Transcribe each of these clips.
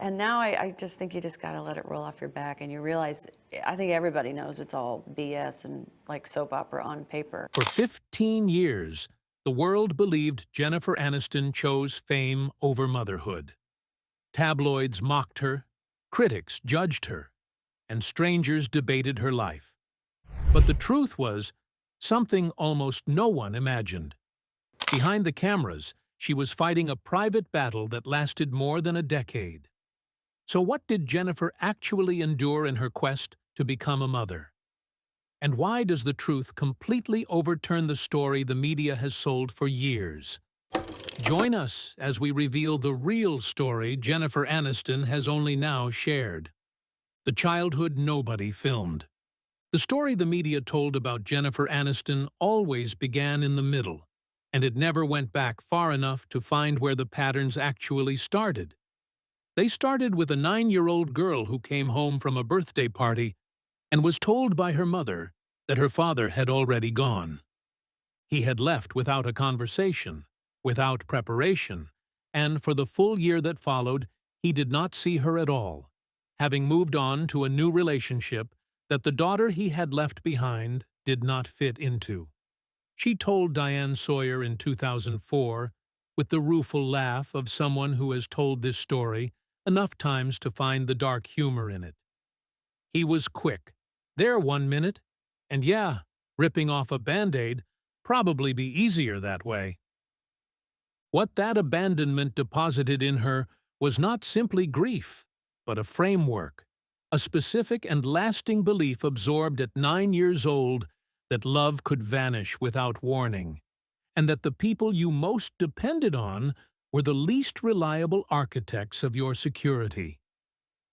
And now I just think you just got to let it roll off your back and you realize, I think everybody knows it's all BS and like soap opera on paper. For 15 years, the world believed Jennifer Aniston chose fame over motherhood. Tabloids mocked her, critics judged her, and strangers debated her life. But the truth was something almost no one imagined. Behind the cameras, she was fighting a private battle that lasted more than a decade. So what did Jennifer actually endure in her quest to become a mother? And why does the truth completely overturn the story the media has sold for years? Join us as we reveal the real story Jennifer Aniston has only now shared. The childhood nobody filmed. The story the media told about Jennifer Aniston always began in the middle, and it never went back far enough to find where the patterns actually started. They started with a 9-year-old girl who came home from a birthday party and was told by her mother that her father had already gone. He had left without a conversation, without preparation, and for the full year that followed, he did not see her at all, having moved on to a new relationship that the daughter he had left behind did not fit into. She told Diane Sawyer in 2004, with the rueful laugh of someone who has told this story enough times to find the dark humor in it. He was quick, there 1 minute, and yeah, ripping off a Band-Aid probably be easier that way. What that abandonment deposited in her was not simply grief, but a framework, a specific and lasting belief absorbed at 9 years old that love could vanish without warning, and that the people you most depended on were the least reliable architects of your security.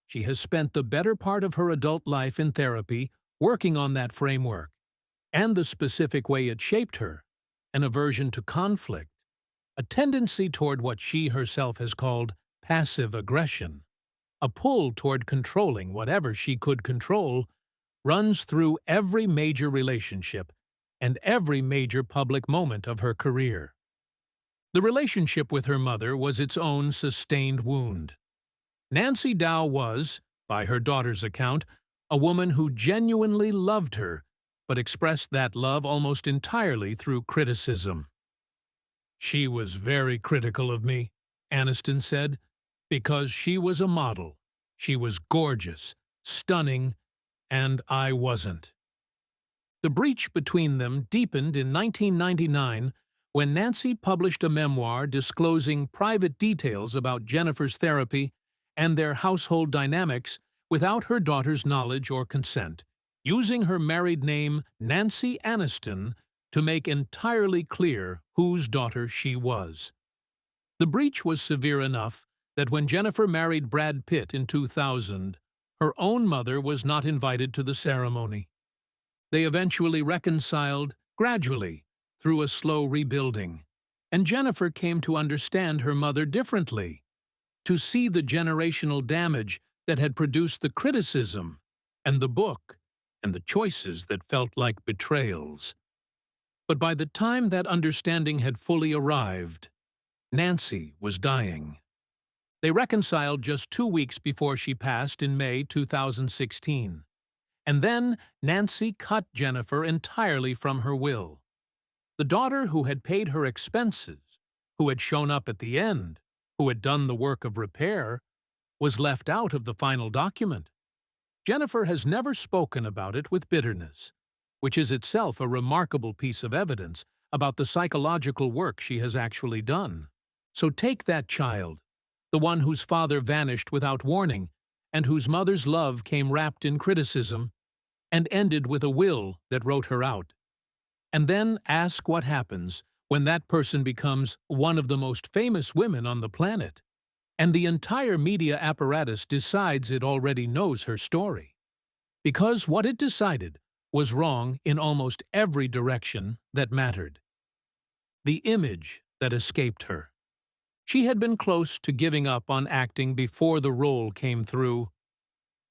She has spent the better part of her adult life in therapy working on that framework, and the specific way it shaped her, an aversion to conflict, a tendency toward what she herself has called passive aggression, a pull toward controlling whatever she could control, runs through every major relationship and every major public moment of her career. The relationship with her mother was its own sustained wound. Nancy Dow was, by her daughter's account, a woman who genuinely loved her, but expressed that love almost entirely through criticism. "She was very critical of me," Aniston said, "because she was a model. She was gorgeous, stunning, and I wasn't." The breach between them deepened in 1999 when Nancy published a memoir disclosing private details about Jennifer's therapy and their household dynamics without her daughter's knowledge or consent, using her married name Nancy Aniston to make entirely clear whose daughter she was. The breach was severe enough that when Jennifer married Brad Pitt in 2000, her own mother was not invited to the ceremony. They eventually reconciled, gradually, through a slow rebuilding, and Jennifer came to understand her mother differently, to see the generational damage that had produced the criticism, and the book, and the choices that felt like betrayals. But by the time that understanding had fully arrived, Nancy was dying. They reconciled just 2 weeks before she passed in May 2016. And then Nancy cut Jennifer entirely from her will. The daughter who had paid her expenses, who had shown up at the end, who had done the work of repair, was left out of the final document. Jennifer has never spoken about it with bitterness, which is itself a remarkable piece of evidence about the psychological work she has actually done. So take that child, the one whose father vanished without warning, and whose mother's love came wrapped in criticism, and ended with a will that wrote her out. And then ask what happens when that person becomes one of the most famous women on the planet, and the entire media apparatus decides it already knows her story. Because what it decided was wrong in almost every direction that mattered. The image that escaped her. She had been close to giving up on acting before the role came through.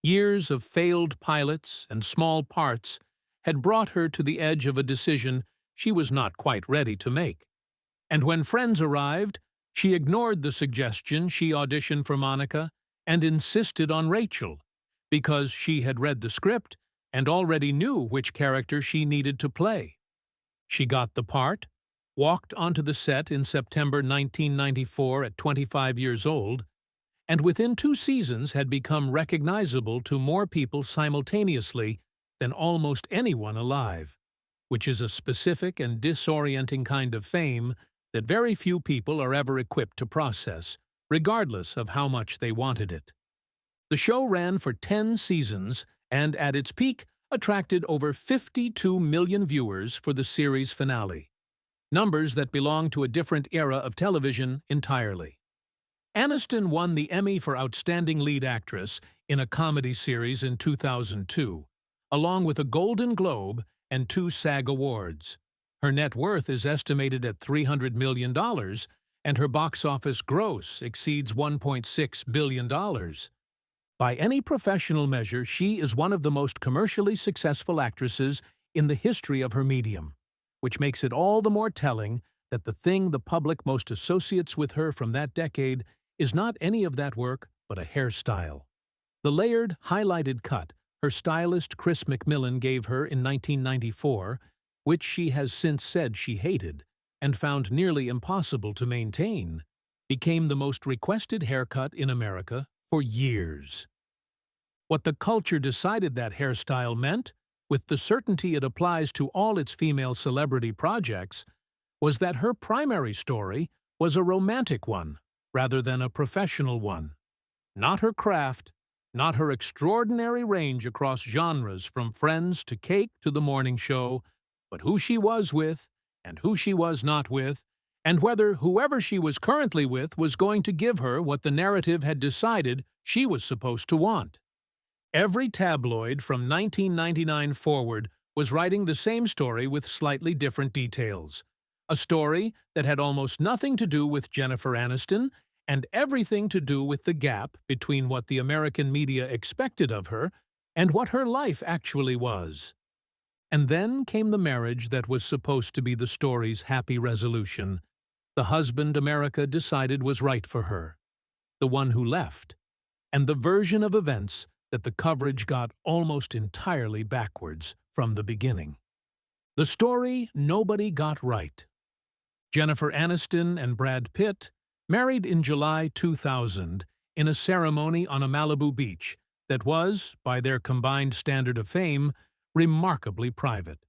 Years of failed pilots and small parts had brought her to the edge of a decision she was not quite ready to make. And when friends arrived, she ignored the suggestion she audition for Monica and insisted on Rachel, because she had read the script and already knew which character she needed to play. She got the part, walked onto the set in September 1994 at 25 years old, and within 2 seasons had become recognizable to more people simultaneously than almost anyone alive, which is a specific and disorienting kind of fame that very few people are ever equipped to process, regardless of how much they wanted it. The show ran for 10 seasons and, at its peak, attracted over 52 million viewers for the series finale, numbers that belong to a different era of television entirely. Aniston won the Emmy for Outstanding Lead Actress in a comedy series in 2002, along with a Golden Globe and 2 SAG Awards. Her net worth is estimated at $300 million, and her box office gross exceeds $1.6 billion. By any professional measure, she is one of the most commercially successful actresses in the history of her medium, which makes it all the more telling that the thing the public most associates with her from that decade is not any of that work, but a hairstyle. The layered, highlighted cut her stylist Chris McMillan gave her in 1994, which she has since said she hated and found nearly impossible to maintain, became the most requested haircut in America for years. What the culture decided that hairstyle meant, with the certainty it applies to all its female celebrity projects, was that her primary story was a romantic one rather than a professional one. Not her craft, not her extraordinary range across genres from Friends to Cake to The Morning Show, but who she was with and who she was not with, and whether whoever she was currently with was going to give her what the narrative had decided she was supposed to want. Every tabloid from 1999 forward was writing the same story with slightly different details. A story that had almost nothing to do with Jennifer Aniston and everything to do with the gap between what the American media expected of her and what her life actually was. And then came the marriage that was supposed to be the story's happy resolution, the husband America decided was right for her, the one who left, and the version of events that the coverage got almost entirely backwards from the beginning. The story nobody got right. Jennifer Aniston and Brad Pitt married in July 2000 in a ceremony on a Malibu beach that was, by their combined standard of fame, remarkably private.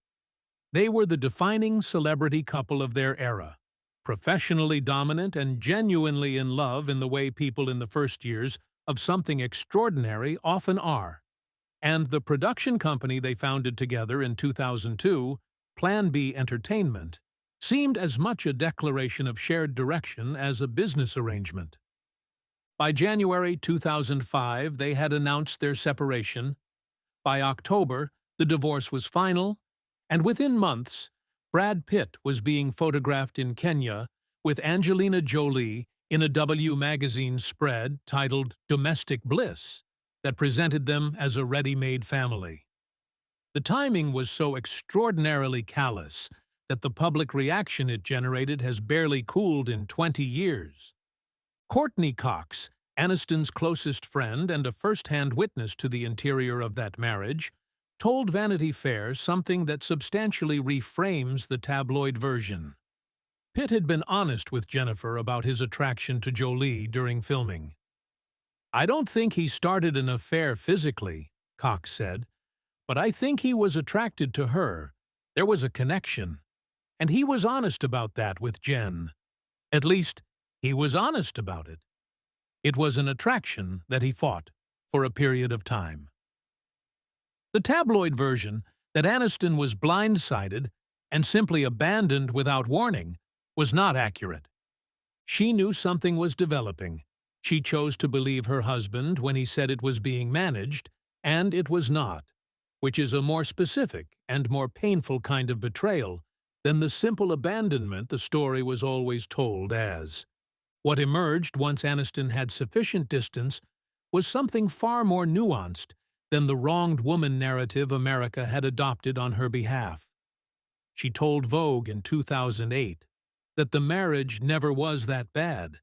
They were the defining celebrity couple of their era, professionally dominant and genuinely in love in the way people in the first years of something extraordinary often are. And the production company they founded together in 2002, Plan B Entertainment, seemed as much a declaration of shared direction as a business arrangement. By January 2005, they had announced their separation. By October, the divorce was final, and within months, Brad Pitt was being photographed in Kenya with Angelina Jolie in a W magazine spread titled Domestic Bliss that presented them as a ready-made family. The timing was so extraordinarily callous that the public reaction it generated has barely cooled in 20 years. Courtney Cox, Aniston's closest friend and a first-hand witness to the interior of that marriage, told Vanity Fair something that substantially reframes the tabloid version. Pitt had been honest with Jennifer about his attraction to Jolie during filming. "I don't think he started an affair physically," Cox said, "but I think he was attracted to her. There was a connection. And he was honest about that with Jen. At least, he was honest about it. It was an attraction that he fought for a period of time." The tabloid version, that Aniston was blindsided and simply abandoned without warning, was not accurate. She knew something was developing. She chose to believe her husband when he said it was being managed, and it was not, which is a more specific and more painful kind of betrayal than the simple abandonment the story was always told as. What emerged once Aniston had sufficient distance was something far more nuanced than the wronged woman narrative America had adopted on her behalf. She told Vogue in 2008 that the marriage never was that bad,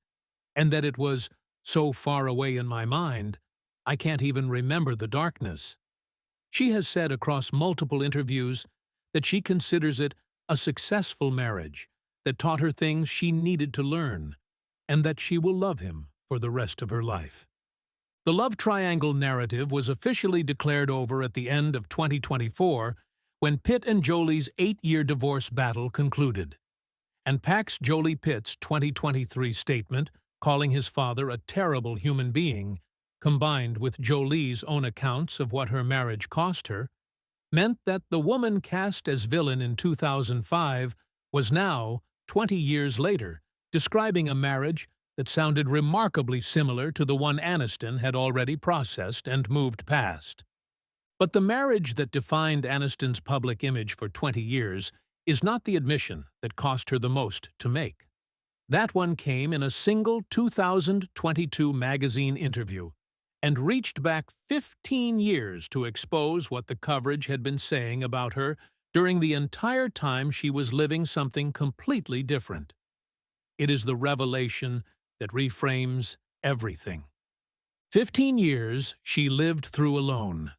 and that it was so far away in my mind, I can't even remember the darkness. She has said across multiple interviews that she considers it a successful marriage that taught her things she needed to learn, and that she will love him for the rest of her life. The love triangle narrative was officially declared over at the end of 2024 when Pitt and Jolie's 8-year divorce battle concluded. And Pax Jolie Pitt's 2023 statement, calling his father a terrible human being, combined with Jolie's own accounts of what her marriage cost her, meant that the woman cast as villain in 2005 was now, 20 years later, describing a marriage that sounded remarkably similar to the one Aniston had already processed and moved past. But the marriage that defined Aniston's public image for 20 years is not the admission that cost her the most to make. That one came in a single 2022 magazine interview and reached back 15 years to expose what the coverage had been saying about her during the entire time she was living something completely different. It is the revelation that reframes everything. 15 years she lived through alone.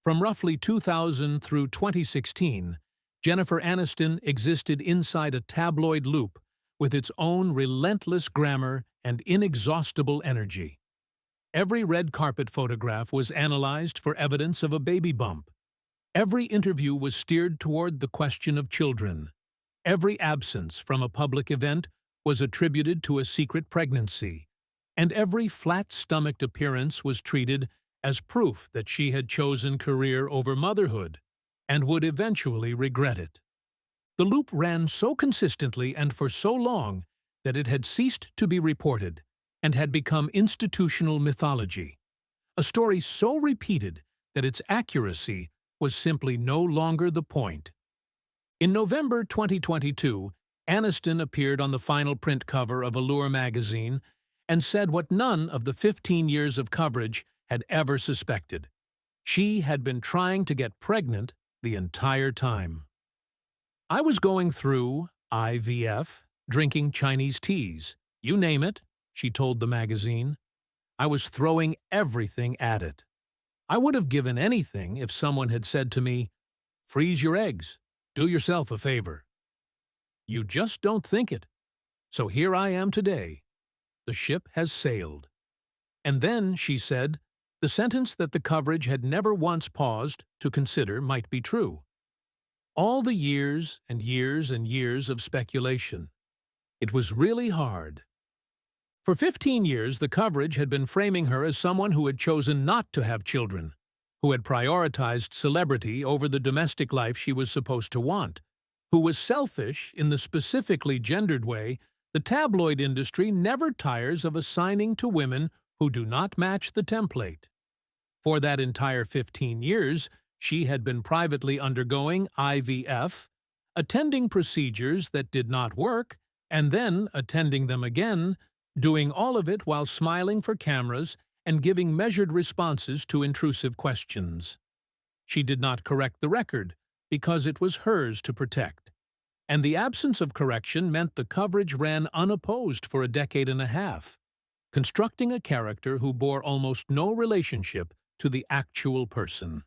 From roughly 2000 through 2016, Jennifer Aniston existed inside a tabloid loop with its own relentless grammar and inexhaustible energy. Every red carpet photograph was analyzed for evidence of a baby bump. Every interview was steered toward the question of children. Every absence from a public event was attributed to a secret pregnancy, and every flat-stomached appearance was treated as proof that she had chosen career over motherhood and would eventually regret it. The loop ran so consistently and for so long that it had ceased to be reported and had become institutional mythology, a story so repeated that its accuracy was simply no longer the point. In November 2022, Aniston appeared on the final print cover of Allure magazine and said what none of the 15 years of coverage had ever suspected. She had been trying to get pregnant the entire time. I was going through IVF, drinking Chinese teas, you name it, she told the magazine. I was throwing everything at it. I would have given anything if someone had said to me, "Freeze your eggs, do yourself a favor." You just don't think it. So here I am today. The ship has sailed. And then, she said, the sentence that the coverage had never once paused to consider might be true. All the years and years and years of speculation. It was really hard. For 15 years, the coverage had been framing her as someone who had chosen not to have children, who had prioritized celebrity over the domestic life she was supposed to want, who was selfish in the specifically gendered way the tabloid industry never tires of assigning to women who do not match the template. For that entire 15 years, she had been privately undergoing IVF, attending procedures that did not work, and then attending them again, doing all of it while smiling for cameras and giving measured responses to intrusive questions. She did not correct the record because it was hers to protect. And the absence of correction meant the coverage ran unopposed for a decade and a half, constructing a character who bore almost no relationship to the actual person.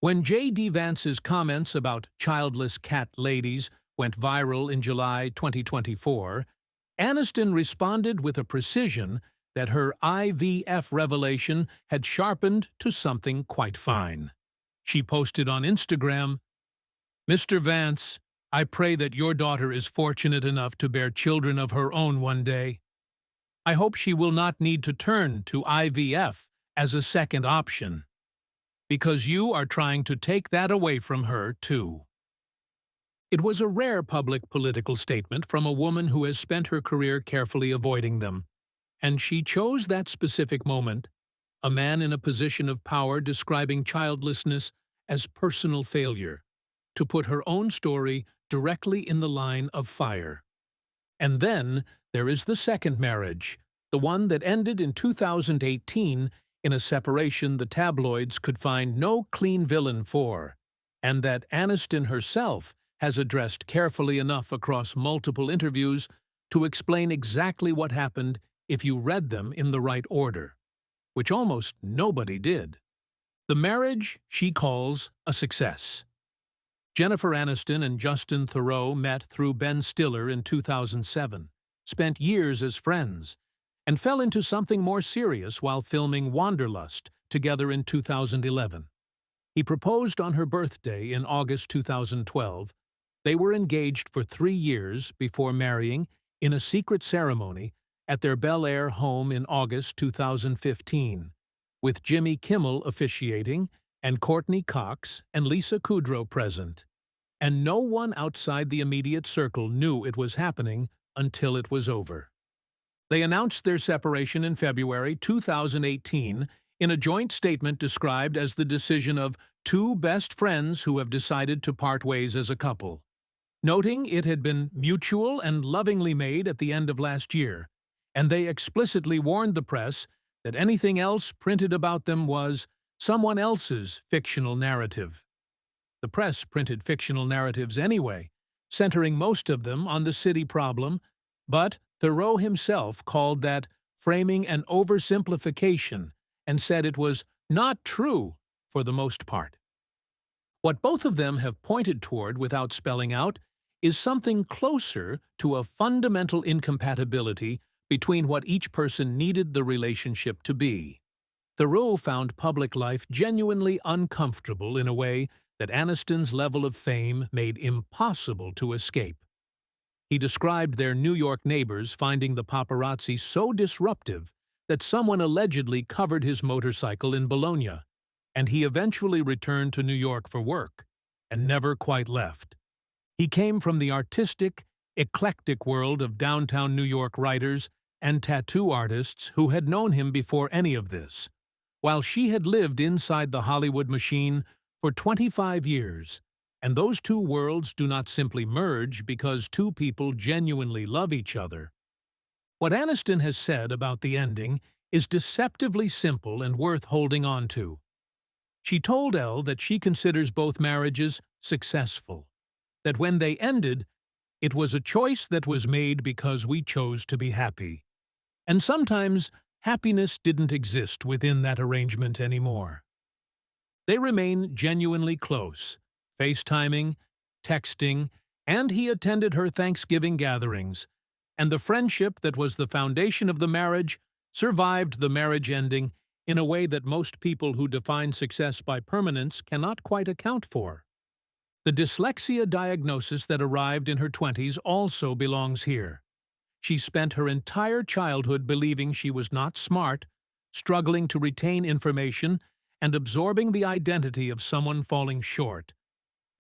When J.D. Vance's comments about childless cat ladies went viral in July 2024, Aniston responded with a precision that her IVF revelation had sharpened to something quite fine. She posted on Instagram, "Mr. Vance, I pray that your daughter is fortunate enough to bear children of her own one day. I hope she will not need to turn to IVF as a second option, because you are trying to take that away from her, too." It was a rare public political statement from a woman who has spent her career carefully avoiding them, and she chose that specific moment, a man in a position of power describing childlessness as personal failure, to put her own story directly in the line of fire. And then there is the second marriage, the one that ended in 2018 in a separation the tabloids could find no clean villain for, and that Aniston herself has addressed carefully enough across multiple interviews to explain exactly what happened if you read them in the right order, which almost nobody did. The marriage she calls a success. Jennifer Aniston and Justin Theroux met through Ben Stiller in 2007, spent years as friends, and fell into something more serious while filming Wanderlust together in 2011. He proposed on her birthday in August 2012. They were engaged for 3 years before marrying in a secret ceremony at their Bel Air home in August 2015, with Jimmy Kimmel officiating and Courtney Cox and Lisa Kudrow present. And no one outside the immediate circle knew it was happening until it was over. They announced their separation in February 2018 in a joint statement described as the decision of two best friends who have decided to part ways as a couple. Noting it had been mutual and lovingly made at the end of last year, and they explicitly warned the press that anything else printed about them was someone else's fictional narrative. The press printed fictional narratives anyway, centering most of them on the city problem, but Theroux himself called that framing an oversimplification and said it was not true for the most part. What both of them have pointed toward without spelling out is something closer to a fundamental incompatibility between what each person needed the relationship to be. Theroux found public life genuinely uncomfortable in a way that Aniston's level of fame made impossible to escape. He described their New York neighbors finding the paparazzi so disruptive that someone allegedly covered his motorcycle in Bologna, and he eventually returned to New York for work, and never quite left. He came from the artistic, eclectic world of downtown New York writers and tattoo artists who had known him before any of this, while she had lived inside the Hollywood machine for 25 years, and those two worlds do not simply merge because two people genuinely love each other. What Aniston has said about the ending is deceptively simple and worth holding on to. She told Elle that she considers both marriages successful, that when they ended, it was a choice that was made because we chose to be happy. And sometimes happiness didn't exist within that arrangement anymore. They remain genuinely close, FaceTiming, texting, and he attended her Thanksgiving gatherings, and the friendship that was the foundation of the marriage survived the marriage ending in a way that most people who define success by permanence cannot quite account for. The dyslexia diagnosis that arrived in her 20s also belongs here. She spent her entire childhood believing she was not smart, struggling to retain information, and absorbing the identity of someone falling short.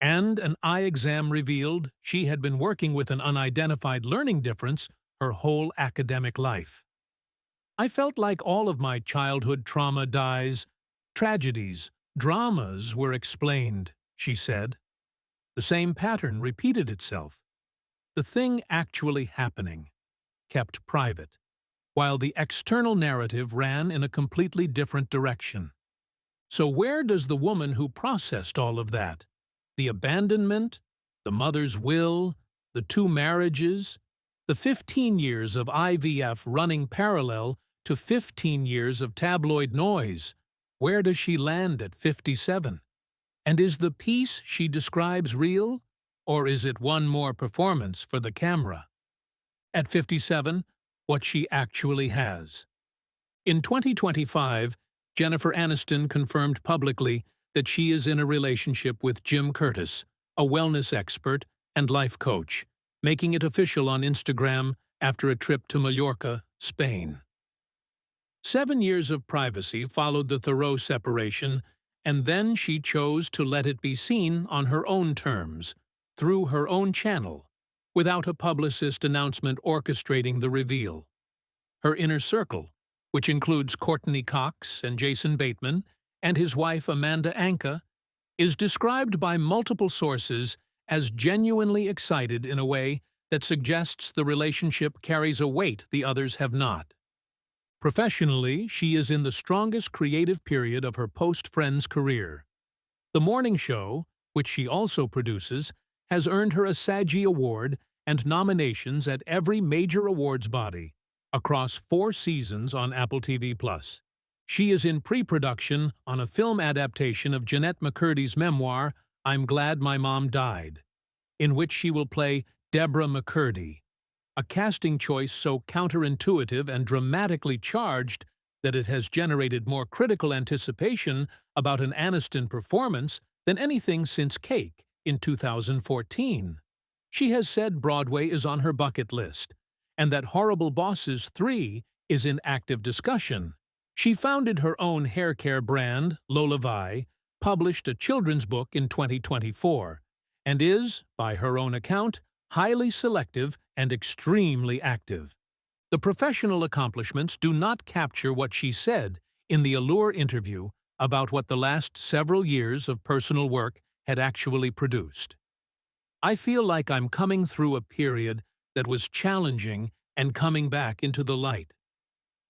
And an eye exam revealed she had been working with an unidentified learning difference her whole academic life. I felt like all of my childhood trauma dies, tragedies, dramas were explained, she said. The same pattern repeated itself. The thing actually happening, kept private, while the external narrative ran in a completely different direction. So where does the woman who processed all of that, the abandonment, the mother's will, the 2 marriages, the 15 years of IVF running parallel to 15 years of tabloid noise, where does she land at 57? And is the peace she describes real, or is it one more performance for the camera? At 57, what she actually has. In 2025, Jennifer Aniston confirmed publicly that she is in a relationship with Jim Curtis, a wellness expert and life coach, making it official on Instagram after a trip to Mallorca, Spain. 7 years of privacy followed the Theroux separation, and then she chose to let it be seen on her own terms, through her own channel, without a publicist announcement orchestrating the reveal. Her inner circle, which includes Courtney Cox and Jason Bateman, and his wife Amanda Anka, is described by multiple sources as genuinely excited in a way that suggests the relationship carries a weight the others have not. Professionally, she is in the strongest creative period of her post-Friends career. The morning show, which she also produces, has earned her a SAG Award and nominations at every major awards body, across 4 seasons on Apple TV+. She is in pre-production on a film adaptation of Jeanette McCurdy's memoir, I'm Glad My Mom Died, in which she will play Deborah McCurdy, a casting choice so counterintuitive and dramatically charged that it has generated more critical anticipation about an Aniston performance than anything since Cake in 2014. She has said Broadway is on her bucket list, and that Horrible Bosses 3 is in active discussion. She founded her own hair care brand, Lola Vi, published a children's book in 2024, and is, by her own account, highly selective and extremely active. The professional accomplishments do not capture what she said in the Allure interview about what the last several years of personal work had actually produced. I feel like I'm coming through a period that was challenging and coming back into the light.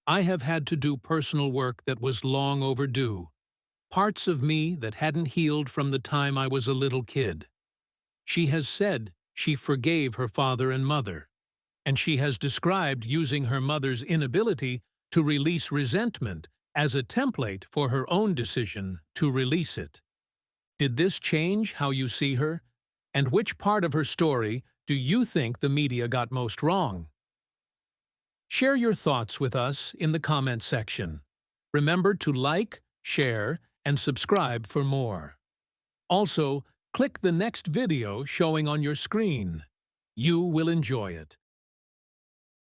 I have had to do personal work that was long overdue, parts of me that hadn't healed from the time I was a little kid. She has said she forgave her father and mother, and she has described using her mother's inability to release resentment as a template for her own decision to release it. Did this change how you see her? And which part of her story do you think the media got most wrong? Share your thoughts with us in the comment section. Remember to like, share, and subscribe for more. Also, click the next video showing on your screen. You will enjoy it.